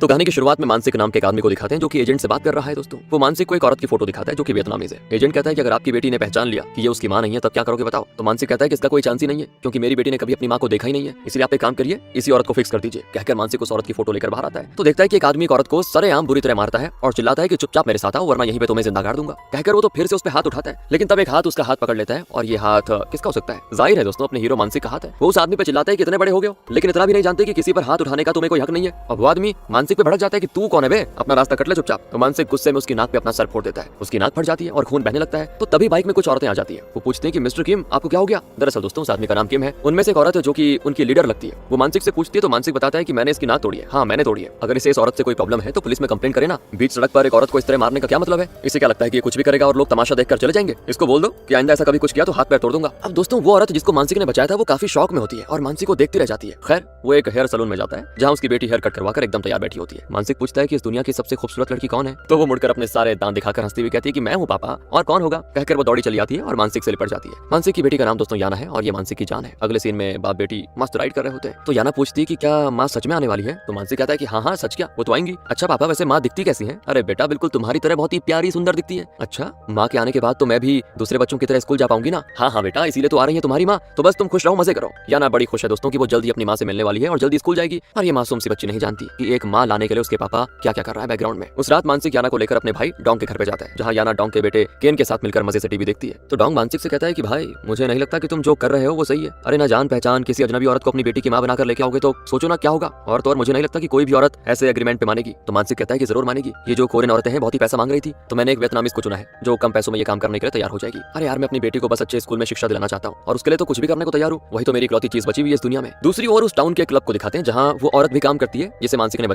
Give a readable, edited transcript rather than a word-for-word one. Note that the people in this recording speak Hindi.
तो कहानी की शुरुआत में मानसिक नाम के एक आदमी को दिखाते हैं जो कि एजेंट से बात कर रहा है। दोस्तों वो मानसिक को एक औरत की फोटो दिखाता है जो कि वियतनामीज है। एजेंट कहता है कि अगर आपकी बेटी ने पहचान लिया कि ये उसकी मां नहीं है तब क्या करोगे बताओ। तो मानसिक कहता है कि इसका कोई चांस ही नहीं है क्योंकि मेरी बेटी ने कभी अपनी मां को देखा ही नहीं है, इसलिए आप एक काम करिए इसी औरत को फिक्स कर दीजिए। कहकर मानसिक उस औरत की फोटो लेकर बाहर आता है तो देखता है कि एक आदमी एक औरत को सरेआम बुरी तरह मारता है और चिल्लाता है कि चुपचाप मेरे साथ आओ वरना यहीं पे तुम्हें जिंदा गाड़ दूंगा। कहकर वो तो फिर से उस पर हाथ उठाता है, लेकिन तब एक हाथ उसका हाथ पकड़ लेता है और ये हाथ किसका हो सकता है? जाहिर है दोस्तों अपने हीरो मानसिक का हाथ है। वो उस आदमी पे चिल्लाता है कि इतने बड़े हो गए हो लेकिन इतना भी नहीं जानते कि किसी पर हाथ उठाने का तुम्हें कोई हक नहीं है। अब वो आदमी मानसिक पे भड़क जाता है कि तू कौन है बे, अपना रास्ता कट ले चुपचाप। तो मानसिक गुस्से में उसकी नाक पे अपना सर फोड़ देता है, उसकी नाक फट जाती है और खून बहने लगता है। तो तभी बाइक में कुछ औरतें आ जाती है। वो पूछते हैं कि मिस्टर किम आपको क्या हो गया? दरअसल दोस्तों उस आदमी का नाम किम है। उनमें से एक औरत है जो कि उनकी लीडर लगती है। वो मानसिक से पूछती है तो मानसिक बताता है कि मैंने इसकी नाक तोड़ी है। हाँ मैंने तोड़ी है। अगर इसे इस औरत से कोई प्रॉब्लम है तो पुलिस में कंप्लेंट करे ना। बीच सड़क पर एक औरत को इस तरह मारने का क्या मतलब है? इसे क्या लगता है कि ये कुछ भी करेगा और लोग तमाशा देखकर चले जाएंगे? इसको बोल दो कि आइंदा ऐसा कभी कुछ किया तो हाथ पैर तोड़ दूंगा। अब दोस्तों वो औरत जिसको मानसिक ने बचाया था वो काफी शौक में होती है और मानसिक को देखती रह जाती है। खैर वो एक हेयर सलून में जाता है जहाँ उसकी बेटी हेयर कट करवाकर एकदम तैयार बैठी होती है। मानसिक पूछता है कि इस दुनिया की सबसे खूबसूरत लड़की कौन है? तो वो मुड़कर अपने सारे दांत दिखाकर हंसती हुई कहती है कि मैं हूँ पापा, और कौन होगा? कहकर वो दौड़ी चली आती है और मानसिक से लिपट जाती है। मानसिक की बेटी का नाम दोस्तों याना है और ये मानसिक की जान है। अगले सीन में बाप बेटी मस्त राइड कर रहे होते हैं तो याना पूछती है कि क्या माँ सच में आने वाली है? तो मानसिक कहता है कि हाँ सच क्या, वो तो आएंगी। अच्छा पापा वैसे माँ दिखती कैसी है? अरे बेटा बिल्कुल तुम्हारी तरह बहुत ही प्यारी सुंदर दिखती है। अच्छा माँ के आने के बाद तो मैं भी दूसरे बच्चों की तरह स्कूल जा पाऊंगी ना? हाँ बेटा इसीलिए तो आ रही है तुम्हारी माँ, तो बस तुम खुश रहो मजे करो। याना बड़ी खुश है दोस्तों की वो जल्दी अपनी माँ से मिलने वाली है और जल्दी स्कूल जाएगी। और ये मासूम सी बच्ची नहीं जानती कि एक माँ लाने के लिए उसके पापा क्या क्या कर रहा है बैकग्राउंड में। उस रात मानसिक याना को लेकर अपने भाई डोंग के घर पे जाता है जहाँ याना डोंग के बेटे केन के साथ मिलकर मजे से टीवी देखती है। तो डोंग मानसिक से कहता है कि भाई मुझे नहीं लगता कि तुम जो कर रहे हो वो सही है। अरे ना जान पहचान किसी अजनबी औरत को अपनी बेटी की माँ बनाकर लेके आओगे तो सोचो ना क्या होगा। और तो और मुझे नहीं लगता कि कोई भी औरत ऐसे एग्रीमेंट पे मानेगी। तो मानसिक कहता है कि जरूर मानेगी। ये जो कोरियन औरतें हैं बहुत ही पैसा मांग रही थी तो मैंने एक वियतनामीज को चुना है जो कम पैसों में ये काम करने के लिए तैयार हो जाएगी। अरे यार मैं अपनी बेटी को बस अच्छे स्कूल में शिक्षा दिलाना चाहता हूँ और उसके लिए तो कुछ भी करने को तैयार हूँ। वही तो मेरी इकलौती चीज बची हुई है इस दुनिया में। दूसरी ओर उस टाउन के क्लब को दिखाते हैं जहाँ वो औरत भी काम करती है जिसे मानसिक ने